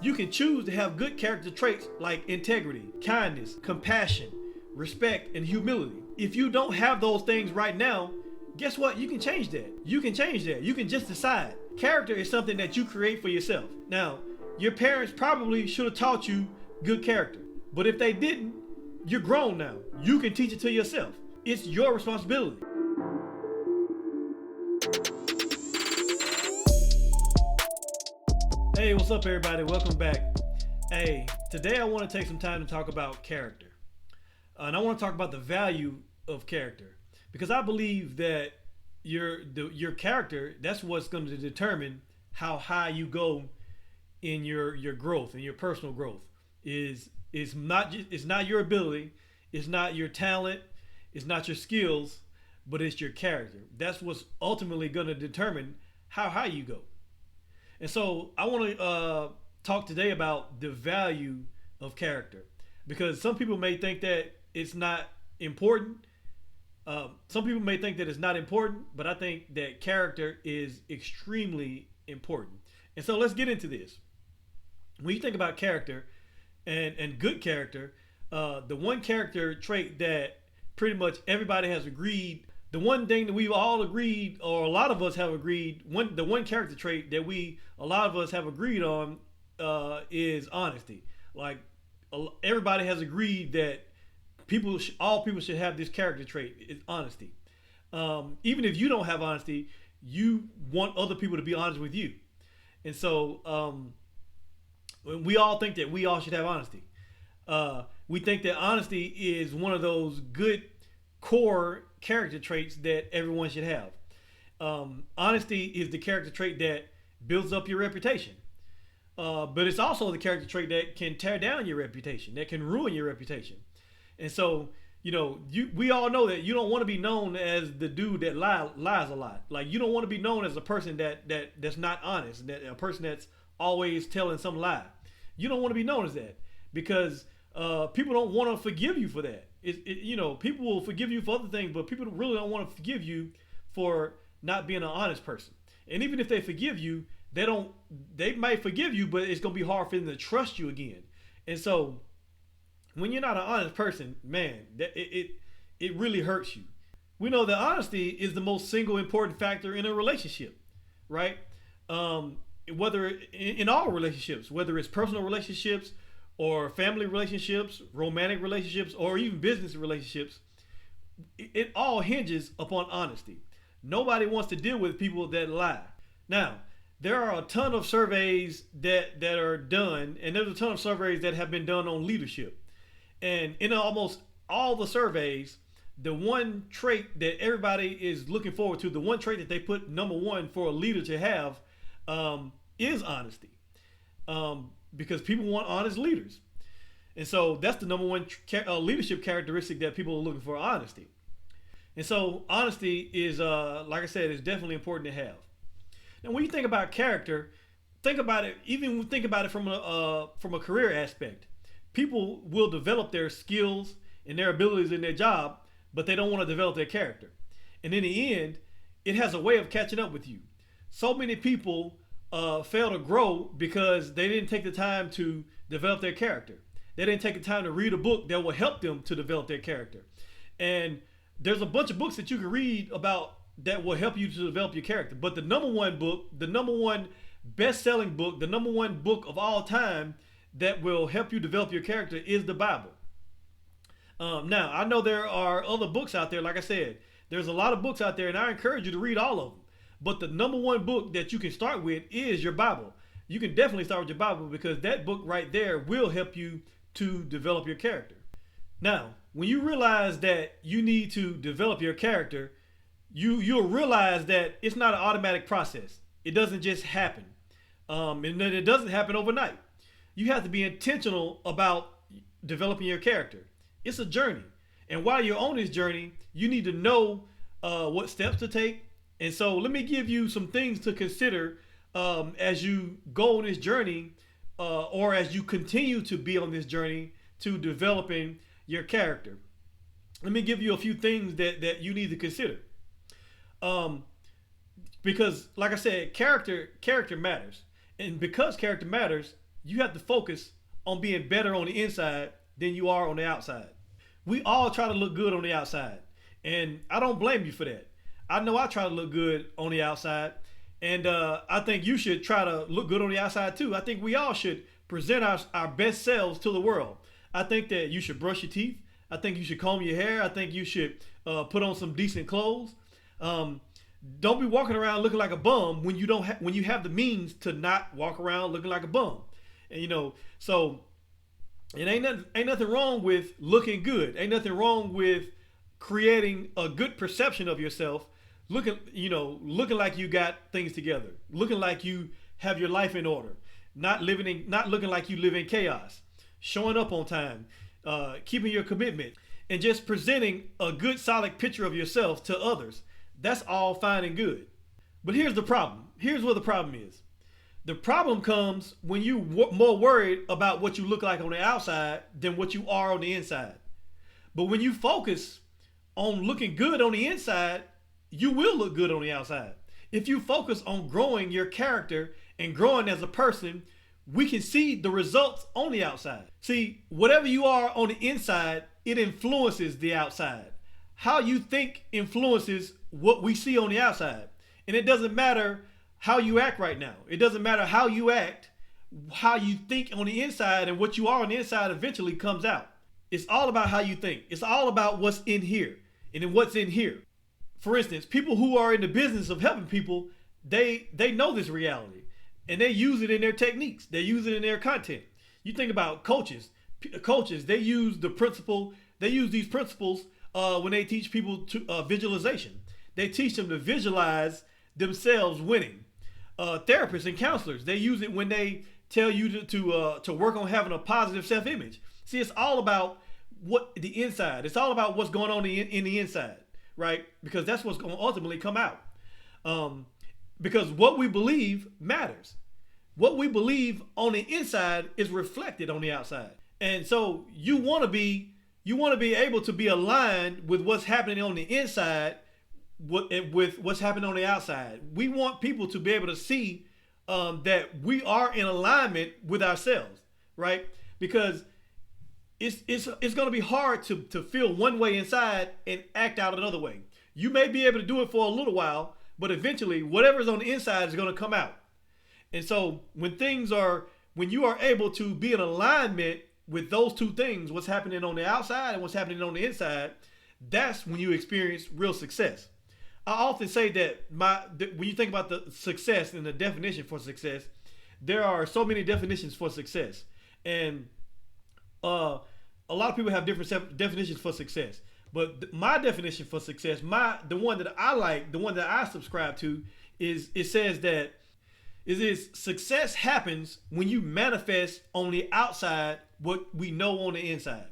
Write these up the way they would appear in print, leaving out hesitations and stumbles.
You can choose to have good character traits like integrity, kindness, compassion, respect, and humility. If you don't have those things right now, guess what? You can change that. You can change that. You can just decide. Character is something that you create for yourself. Now, your parents probably should have taught you good character. But if they didn't, you're grown now. You can teach it to yourself. It's your responsibility. Hey, what's up everybody? Welcome back. Hey, today I want to take some time to talk about character. And I want to talk about the value of character. Because I believe that your character, that's what's going to determine how high you go in your growth and your personal growth. It's not your ability, it's not your talent, it's not your skills, but it's your character. That's what's ultimately going to determine how high you go. And so I want to talk today about the value of character, because some people may think that it's not important. Some people may think that it's not important, but I think that character is extremely important. And so let's get into this. When you think about character and good character, the one character trait that pretty much everybody has agreed, the one thing that we've all agreed, or a lot of us have agreed, the one character trait that a lot of us have agreed on is honesty. Like everybody has agreed that all people should have this character trait, is honesty. Even if you don't have honesty, you want other people to be honest with you. And so we all think that we all should have honesty. We think that honesty is one of those good core character traits that everyone should have. Honesty is the character trait that builds up your reputation. But it's also the character trait that can tear down your reputation, that can ruin your reputation. And so, we all know that you don't want to be known as the dude that lies a lot. Like, you don't want to be known as a person that's not honest, that a person that's always telling some lie. You don't want to be known as that, because people don't want to forgive you for that. People will forgive you for other things, but people really don't want to forgive you for not being an honest person. And even if they forgive you, they might forgive you, but it's going to be hard for them to trust you again. And so when you're not an honest person, man, it really hurts you. We know that honesty is the most single important factor in a relationship, right? Whether in all relationships, whether it's personal relationships or family relationships, romantic relationships, or even business relationships, it all hinges upon honesty. Nobody wants to deal with people that lie. Now, there are a ton of surveys that are done, and there's a ton of surveys that have been done on leadership. And in almost all the surveys, the one trait that everybody is looking forward to, the one trait that they put number one for a leader to have, is honesty. Because people want honest leaders. And so that's the number one leadership characteristic that people are looking for, honesty. And so honesty is, like I said, is definitely important to have. Now, when you think about character, think about it from a career aspect. People will develop their skills and their abilities in their job, but they don't want to develop their character. And in the end, it has a way of catching up with you. So many people fail to grow because they didn't take the time to develop their character. They didn't take the time to read a book that will help them to develop their character. And there's a bunch of books that you can read about that will help you to develop your character. But the number one book, the number one best-selling book, the number one book of all time that will help you develop your character is the Bible. Now, I know there are other books out there. Like I said, there's a lot of books out there, and I encourage you to read all of them. But the number one book that you can start with is your Bible. You can definitely start with your Bible, because that book right there will help you to develop your character. Now, when you realize that you need to develop your character, you'll realize that it's not an automatic process. It doesn't just happen. And it doesn't happen overnight. You have to be intentional about developing your character. It's a journey. And while you're on this journey, you need to know what steps to take. And so let me give you some things to consider as you go on this journey, or as you continue to be on this journey to developing your character. Let me give you a few things that you need to consider. Because like I said, character matters. And because character matters, you have to focus on being better on the inside than you are on the outside. We all try to look good on the outside, and I don't blame you for that. I know I try to look good on the outside, and I think you should try to look good on the outside too. I think we all should present our best selves to the world. I think that you should brush your teeth. I think you should comb your hair. I think you should put on some decent clothes. Don't be walking around looking like a bum when you don't when you have the means to not walk around looking like a bum. And so it ain't nothing wrong with looking good. Ain't nothing wrong with creating a good perception of yourself, looking like you got things together, looking like you have your life in order, not looking like you live in chaos, showing up on time, keeping your commitment, and just presenting a good solid picture of yourself to others. That's all fine and good. But here's the problem. Here's where the problem is. The problem comes when you more worried about what you look like on the outside than what you are on the inside. But when you focus on looking good on the inside, you will look good on the outside. If you focus on growing your character and growing as a person, we can see the results on the outside. See, whatever you are on the inside, it influences the outside. How you think influences what we see on the outside. And it doesn't matter how you act right now. It doesn't matter how you act. How you think on the inside and what you are on the inside eventually comes out. It's all about how you think. It's all about what's in here and then what's in here. For instance, people who are in the business of helping people, they know this reality and they use it in their techniques. They use it in their content. You think about coaches. Coaches, they use these principles when they teach people to visualization. They teach them to visualize themselves winning. Therapists and counselors, they use it when they tell you to work on having a positive self-image. See, it's all about what the inside. It's all about what's going on in the inside, right? Because that's what's going to ultimately come out. Because what we believe matters. What we believe on the inside is reflected on the outside. And so you want to be able to be aligned with what's happening on the inside with what's happening on the outside. We want people to be able to see that we are in alignment with ourselves, right? Because it's going to be hard to feel one way inside and act out another way. You may be able to do it for a little while, but eventually whatever's on the inside is going to come out. And so when you are able to be in alignment with those two things, what's happening on the outside and what's happening on the inside, that's when you experience real success. I often say that when you think about the success and the definition for success, there are so many definitions for success. And a lot of people have different definitions for success. But my definition for success, the one that I like, the one that I subscribe to, is it says that success happens when you manifest on the outside what we know on the inside.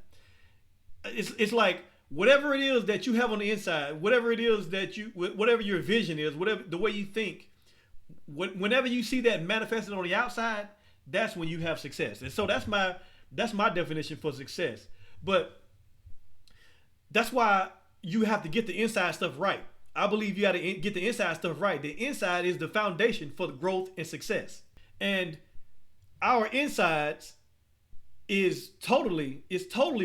It's like whatever it is that you have on the inside, whatever it is whatever your vision is, whatever the way you think, whenever you see that manifested on the outside, that's when you have success. And so that's my definition for success. But that's why you have to get the inside stuff right. I believe you got to get the inside stuff right. The inside is the foundation for the growth and success. And our insides is totally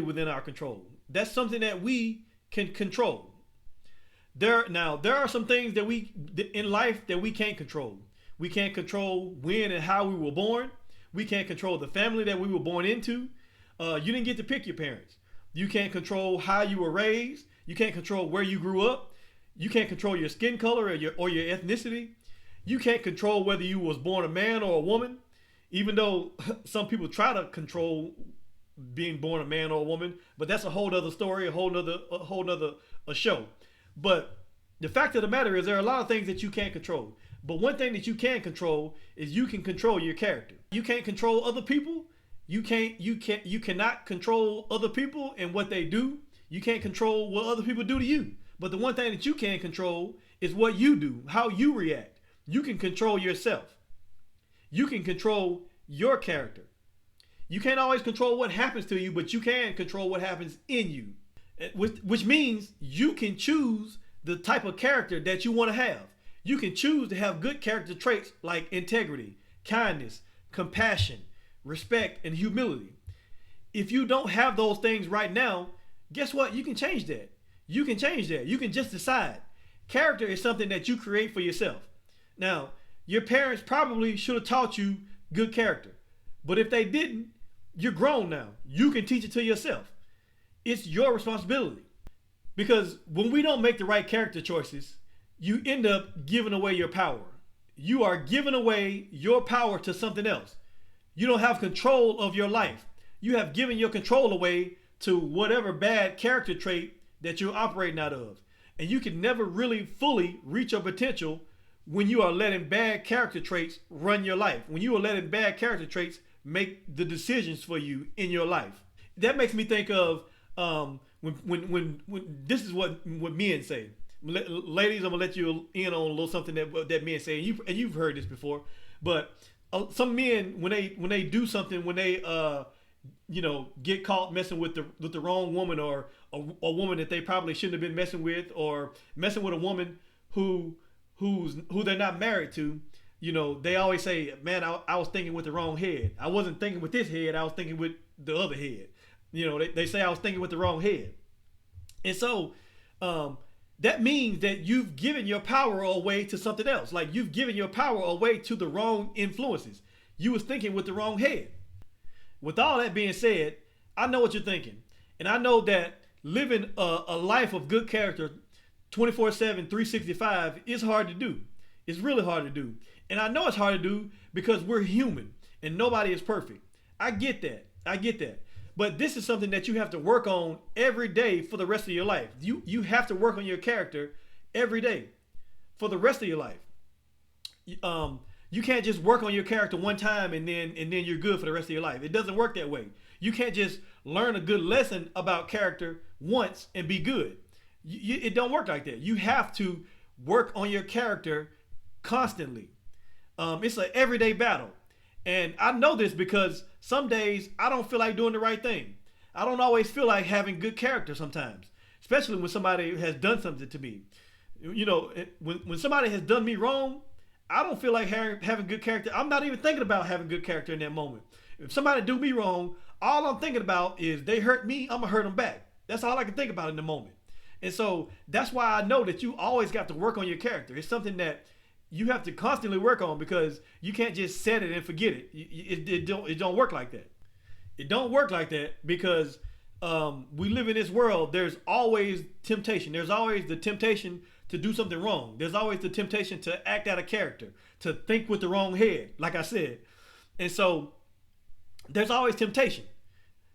within our control. That's something that we can control. There are some things in life that we can't control. We can't control when and how we were born. We can't control the family that we were born into. You didn't get to pick your parents. You can't control how you were raised. You can't control where you grew up. You can't control your skin color or your ethnicity. You can't control whether you was born a man or a woman, even though some people try to control being born a man or a woman, but that's a whole other story, a whole nother show. But the fact of the matter is there are a lot of things that you can't control. But one thing that you can control is you can control your character. You can't control other people. You cannot control other people and what they do. You can't control what other people do to you. But the one thing that you can control is what you do, how you react. You can control yourself. You can control your character. You can't always control what happens to you, but you can control what happens in you. Which means you can choose the type of character that you want to have. You can choose to have good character traits like integrity, kindness, compassion, respect, and humility. If you don't have those things right now, guess what? You can change that. You can change that. You can just decide. Character is something that you create for yourself. Now, your parents probably should have taught you good character. But if they didn't, you're grown now. You can teach it to yourself. It's your responsibility. Because when we don't make the right character choices, you end up giving away your power. You are giving away your power to something else. You don't have control of your life. You have given your control away to whatever bad character trait that you're operating out of. And you can never really fully reach your potential when you are letting bad character traits run your life. When you are letting bad character traits make the decisions for you in your life. That makes me think of when this is what men say. Ladies, I'm gonna let you in on a little something that men say, and you've heard this before. But some men, when they do something, when they get caught messing with the wrong woman, or a woman that they probably shouldn't have been messing with, or messing with a woman who they're not married to, they always say, man, I was thinking with the wrong head. I wasn't thinking with this head. I was thinking with the other head. They say I was thinking with the wrong head. And so that means that you've given your power away to something else. Like, you've given your power away to the wrong influences. You was thinking with the wrong head. With all that being said, I know what you're thinking. And I know that living a life of good character 24/7, 365 is hard to do. It's really hard to do. And I know it's hard to do because we're human and nobody is perfect. I get that. But this is something that you have to work on every day for the rest of your life. You have to work on your character every day for the rest of your life. You can't just work on your character one time and then you're good for the rest of your life. It doesn't work that way. You can't just learn a good lesson about character once and be good. It don't work like that. You have to work on your character constantly. It's an everyday battle. And I know this because some days I don't feel like doing the right thing. I don't always feel like having good character sometimes, especially when somebody has done something to me. When somebody has done me wrong, I don't feel like having good character. I'm not even thinking about having good character in that moment. If somebody do me wrong, all I'm thinking about is they hurt me, I'm gonna hurt them back. That's all I can think about in the moment. And so that's why I know that you always got to work on your character. It's something that you have to constantly work on because you can't just set it and forget it. It don't work like that. It don't work like that because we live in this world. There's always temptation. There's always the temptation to do something wrong. There's always the temptation to act out of character, to think with the wrong head, like I said. And so there's always temptation.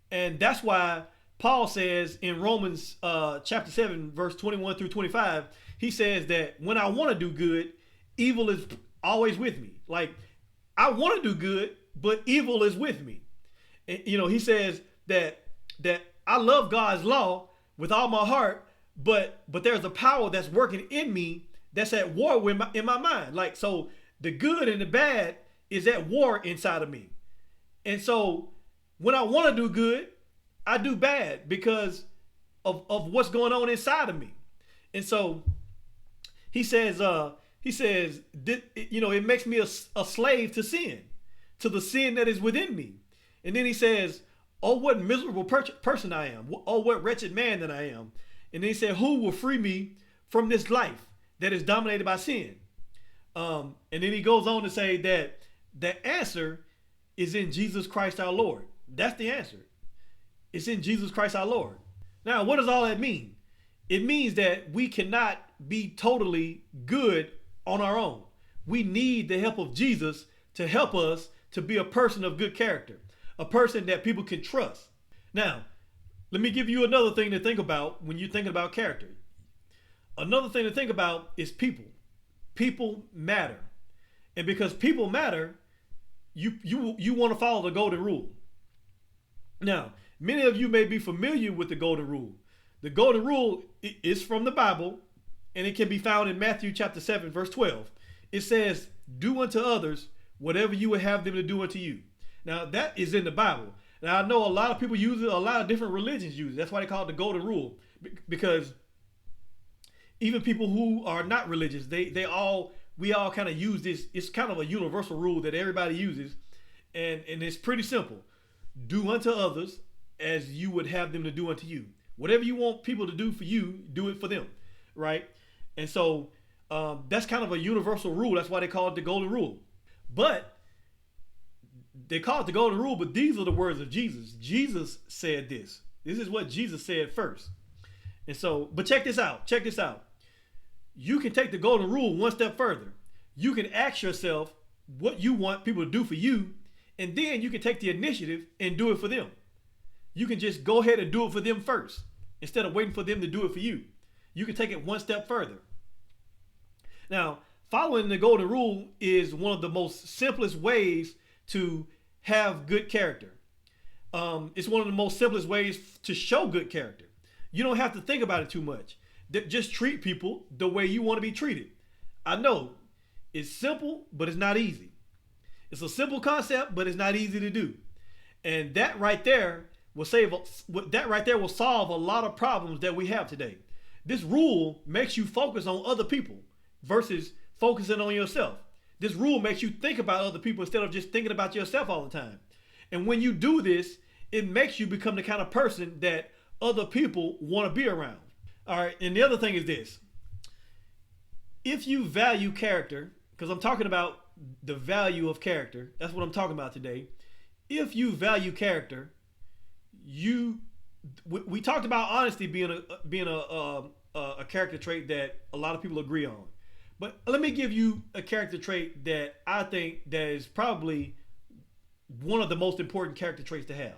And that's why Paul says in Romans chapter 7, verse 21 through 25, he says that when I want to do good, evil is always with me. Like, I want to do good, but evil is with me. And, he says that I love God's law with all my heart, but there's a power that's working in me that's at war in my mind. Like, so the good and the bad is at war inside of me. And so when I want to do good, I do bad because of what's going on inside of me. And so he says, it makes me a slave to sin, to the sin that is within me. And then he says, oh, what miserable person I am. Oh, what wretched man that I am. And then he said, who will free me from this life that is dominated by sin? And then he goes on to say that the answer is in Jesus Christ our Lord. That's the answer. It's in Jesus Christ our Lord. Now, what does all that mean? It means that we cannot be totally good on our own. We need the help of Jesus to help us to be a person of good character, a person that people can trust. Now, let me give you another thing to think about when you're thinking about character. Another thing to think about is people. People matter. And because people matter, you want to follow the golden rule. Now, many of you may be familiar with the golden rule. The golden rule is from the Bible, and it can be found in Matthew chapter 7, verse 12. It says, do unto others whatever you would have them to do unto you. Now, that is in the Bible. Now, I know a lot of people use it, a lot of different religions use it. That's why they call it the golden rule, because even people who are not religious, we all kind of use this. It's kind of a universal rule that everybody uses. And it's pretty simple. Do unto others as you would have them to do unto you. Whatever you want people to do for you, do it for them, right? And so that's kind of a universal rule. That's why they call it the golden rule. But they call it the golden rule, but these are the words of Jesus. Jesus said this. This is what Jesus said first. And so, but check this out. Check this out. You can take the golden rule one step further. You can ask yourself what you want people to do for you, and then you can take the initiative and do it for them. You can just go ahead and do it for them first instead of waiting for them to do it for you. You can take it one step further. Now, following the golden rule is one of the most simplest ways to have good character. It's one of the most simplest ways to show good character. You don't have to think about it too much. Just treat people the way you want to be treated. I know it's simple, but it's not easy. It's a simple concept, but it's not easy to do. And that right there will solve a lot of problems that we have today. This rule makes you focus on other people versus focusing on yourself. This rule makes you think about other people instead of just thinking about yourself all the time. And when you do this, it makes you become the kind of person that other people want to be around. All right, and the other thing is this. If you value character, because I'm talking about the value of character, that's what I'm talking about today. If you value character, we talked about honesty being a character trait that a lot of people agree on. But let me give you a character trait that I think that is probably one of the most important character traits to have.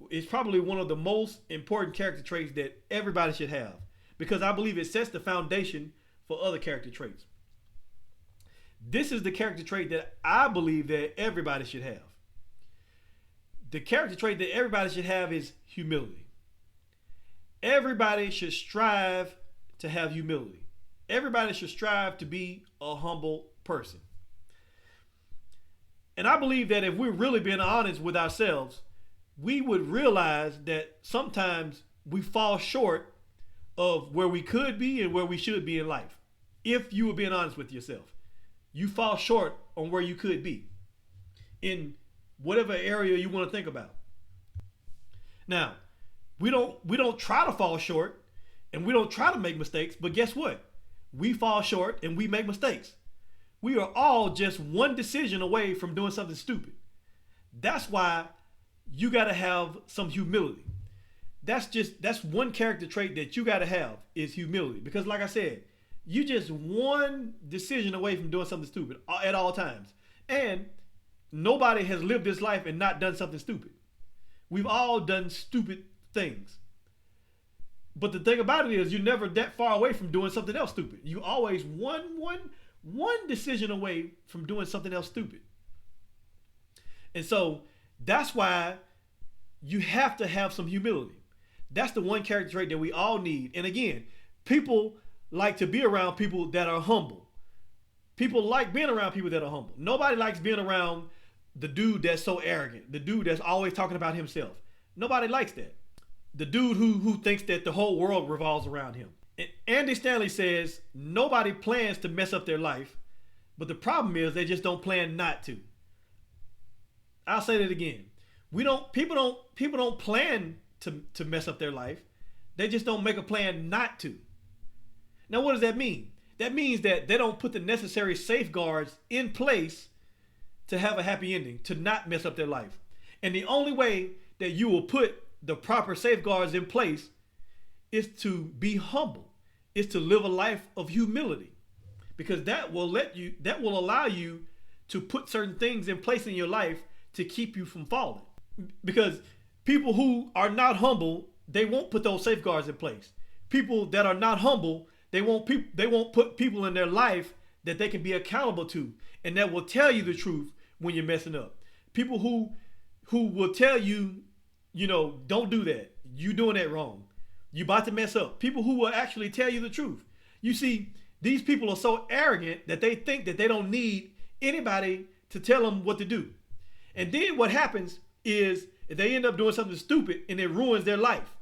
It's probably one of the most important character traits that everybody should have, because I believe it sets the foundation for other character traits. This is the character trait that I believe that everybody should have. The character trait that everybody should have is humility. Everybody should strive to have humility. Everybody should strive to be a humble person. And I believe that if we're really being honest with ourselves, we would realize that sometimes we fall short of where we could be and where we should be in life. If you were being honest with yourself, you fall short on where you could be in whatever area you want to think about. Now, we don't try to fall short and we don't try to make mistakes, but guess what? We fall short and we make mistakes. We are all just one decision away from doing something stupid. That's why you got to have some humility. That's one character trait that you got to have is humility. Because like I said, you just one decision away from doing something stupid at all times. And nobody has lived this life and not done something stupid. We've all done stupid things. But the thing about it is you're never that far away from doing something else stupid. You always one decision away from doing something else stupid. And so that's why you have to have some humility. That's the one character trait that we all need. And again, people like to be around people that are humble. People like being around people that are humble. Nobody likes being around the dude that's so arrogant, the dude that's always talking about himself. Nobody likes that. The dude who thinks that the whole world revolves around him. And Andy Stanley says nobody plans to mess up their life, but the problem is they just don't plan not to. I'll say that again. People don't plan to mess up their life. They just don't make a plan not to. Now, what does that mean? That means that they don't put the necessary safeguards in place to have a happy ending, to not mess up their life. And the only way that you will put the proper safeguards in place is to be humble, is to live a life of humility, because that will allow you to put certain things in place in your life to keep you from falling. Because people who are not humble, they won't put those safeguards in place. People that are not humble, they won't put people in their life that they can be accountable to and that will tell you the truth when you're messing up. People who will tell you, don't do that. You're doing that wrong. You're about to mess up. People who will actually tell you the truth. You see, these people are so arrogant that they think that they don't need anybody to tell them what to do. And then what happens is they end up doing something stupid and it ruins their life.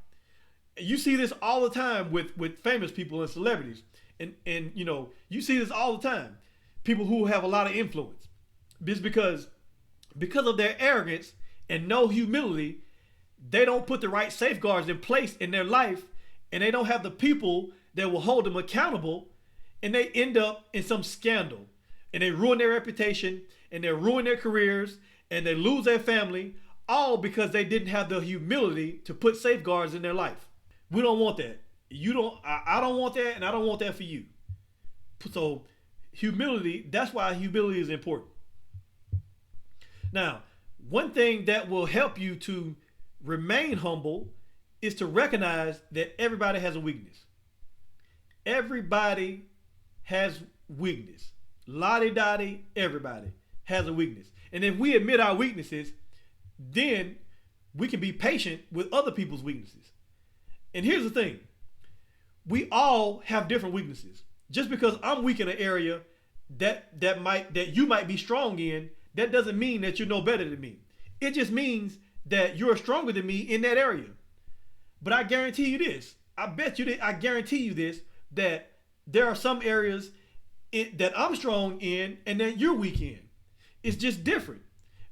You see this all the time with famous people and celebrities. And you see this all the time. People who have a lot of influence. It's because because of their arrogance and no humility, they don't put the right safeguards in place in their life, and they don't have the people that will hold them accountable, and they end up in some scandal, and they ruin their reputation, and they ruin their careers, and they lose their family, all because they didn't have the humility to put safeguards in their life. We don't want that. I don't want that, and I don't want that for you. So humility, that's why humility is important. Now, one thing that will help you to remain humble is to recognize that everybody has a weakness. Everybody has weakness. Lottie-dottie, everybody has a weakness. And if we admit our weaknesses, then we can be patient with other people's weaknesses. And here's the thing. We all have different weaknesses. Just because I'm weak in an area that you might be strong in, that doesn't mean that you're no better than me. It just means that you're stronger than me in that area. But I guarantee you this. I guarantee you this, that there are some areas that I'm strong in and that you're weak in. It's just different.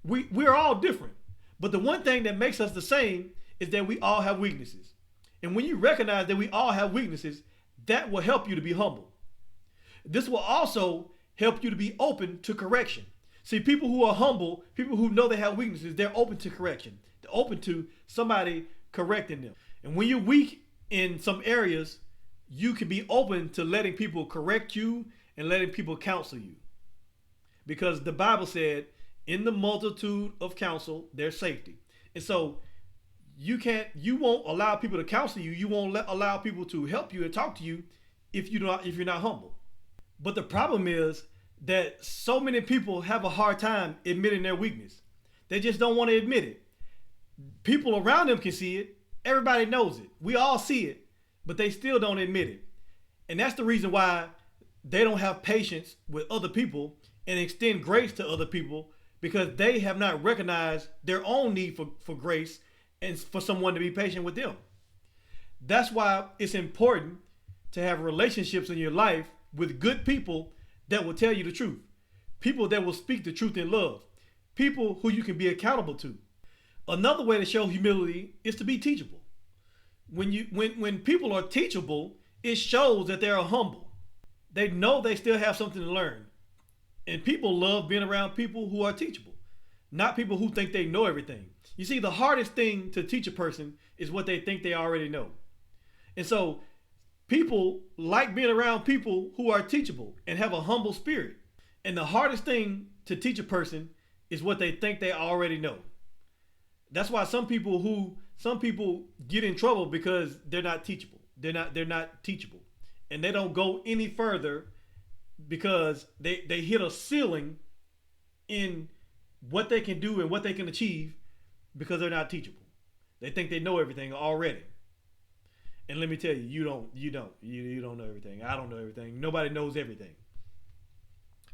We're all different. But the one thing that makes us the same is that we all have weaknesses. And when you recognize that we all have weaknesses, that will help you to be humble. This will also help you to be open to correction. See, people who are humble, people who know they have weaknesses, they're open to correction. They're open to somebody correcting them. And when you're weak in some areas, you can be open to letting people correct you and letting people counsel you. Because the Bible said, in the multitude of counsel, there's safety. And so you won't allow people to counsel you. You won't allow people to help you and talk to you if you're not humble. But the problem is that so many people have a hard time admitting their weakness. They just don't want to admit it. People around them can see it. Everybody knows it. We all see it, but they still don't admit it. And that's the reason why they don't have patience with other people and extend grace to other people, because they have not recognized their own need for grace and for someone to be patient with them. That's why it's important to have relationships in your life with good people that will tell you the truth. People that will speak the truth in love. People who you can be accountable to. Another way to show humility is to be teachable. When people are teachable, it shows that they are humble. They know they still have something to learn. And people love being around people who are teachable, not people who think they know everything. You see, the hardest thing to teach a person is what they think they already know. And so people like being around people who are teachable and have a humble spirit. And the hardest thing to teach a person is what they think they already know. That's why some people get in trouble because they're not teachable. They're not teachable. And they don't go any further because they hit a ceiling in what they can do and what they can achieve because they're not teachable. They think they know everything already. And let me tell you, you don't know everything. I don't know everything. Nobody knows everything.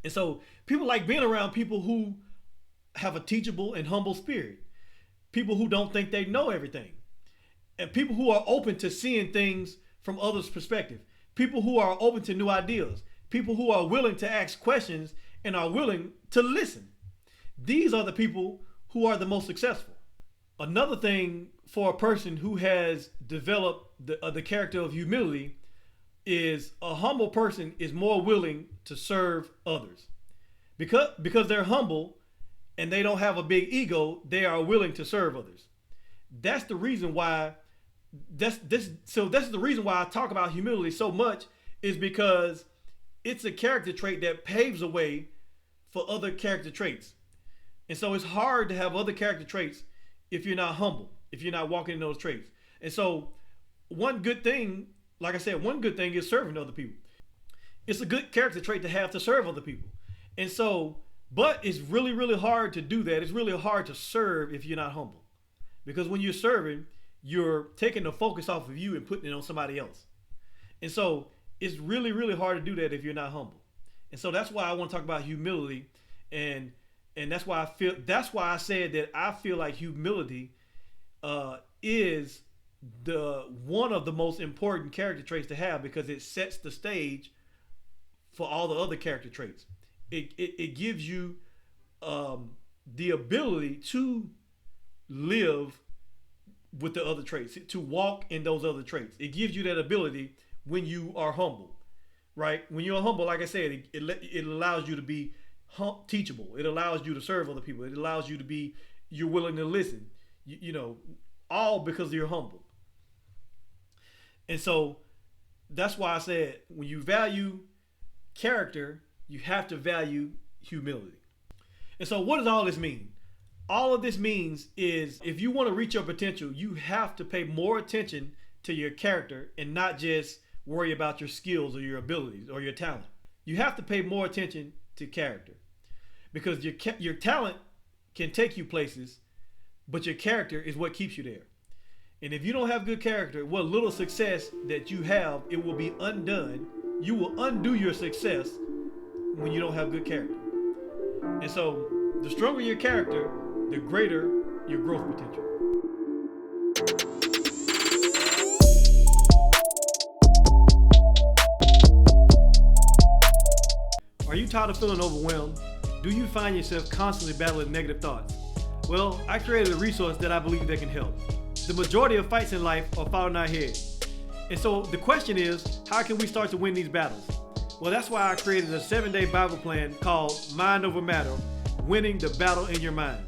And so people like being around people who have a teachable and humble spirit. People who don't think they know everything. And people who are open to seeing things from others' perspective. People who are open to new ideas. People who are willing to ask questions and are willing to listen. These are the people who are the most successful. Another thing for a person who has developed the character of humility is a humble person is more willing to serve others. Because they're humble and they don't have a big ego, they are willing to serve others. That's the reason why that's the reason why I talk about humility so much, is because it's a character trait that paves a way for other character traits. And so it's hard to have other character traits if you're not humble, if you're not walking in those traits. And so one good thing, like I said, one good thing is serving other people. It's a good character trait to have to serve other people. And so, but it's really, really hard to do that. It's really hard to serve if you're not humble. Because when you're serving, you're taking the focus off of you and putting it on somebody else. And so it's really, really hard to do that if you're not humble. And so that's why I want to talk about humility. And that's why I said that I feel like humility is one of the most important character traits to have, because it sets the stage for all the other character traits. It gives you the ability to live with the other traits, to walk in those other traits. It gives you that ability when you are humble, right? When you're humble, like I said, it allows you to be teachable. It allows you to serve other people. It allows you to be, you're willing to listen, you know, all because you're humble. And so that's why I said when you value character, you have to value humility. And so what does all this mean? All of this means is if you want to reach your potential, you have to pay more attention to your character and not just worry about your skills or your abilities or your talent. You have to pay more attention to character because your talent can take you places, but your character is what keeps you there. And if you don't have good character, what little success that you have, it will be undone. You will undo your success when you don't have good character. And so the stronger your character, the greater your growth potential. Are you tired of feeling overwhelmed? Do you find yourself constantly battling negative thoughts? Well, I created a resource that I believe that can help. The majority of fights in life are fought in our head. And so the question is, how can we start to win these battles? Well, that's why I created a 7-day Bible plan called Mind Over Matter, Winning the Battle in Your Mind.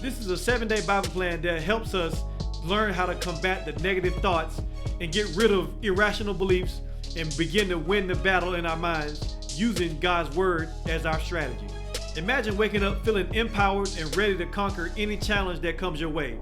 This is a 7-day Bible plan that helps us learn how to combat the negative thoughts and get rid of irrational beliefs and begin to win the battle in our minds using God's word as our strategy. Imagine waking up feeling empowered and ready to conquer any challenge that comes your way.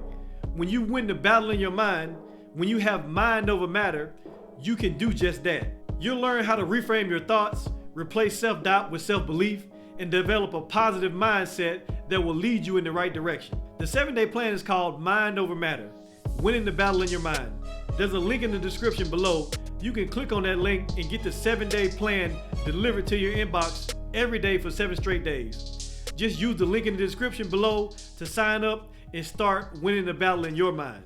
When you win the battle in your mind, when you have mind over matter, you can do just that. You'll learn how to reframe your thoughts, replace self-doubt with self-belief, and develop a positive mindset that will lead you in the right direction. The 7-day plan is called Mind Over Matter, Winning the Battle in Your Mind. There's a link in the description below. You can click on that link and get the 7-day plan delivered to your inbox every day for 7 straight days. Just use the link in the description below to sign up and start winning the battle in your mind.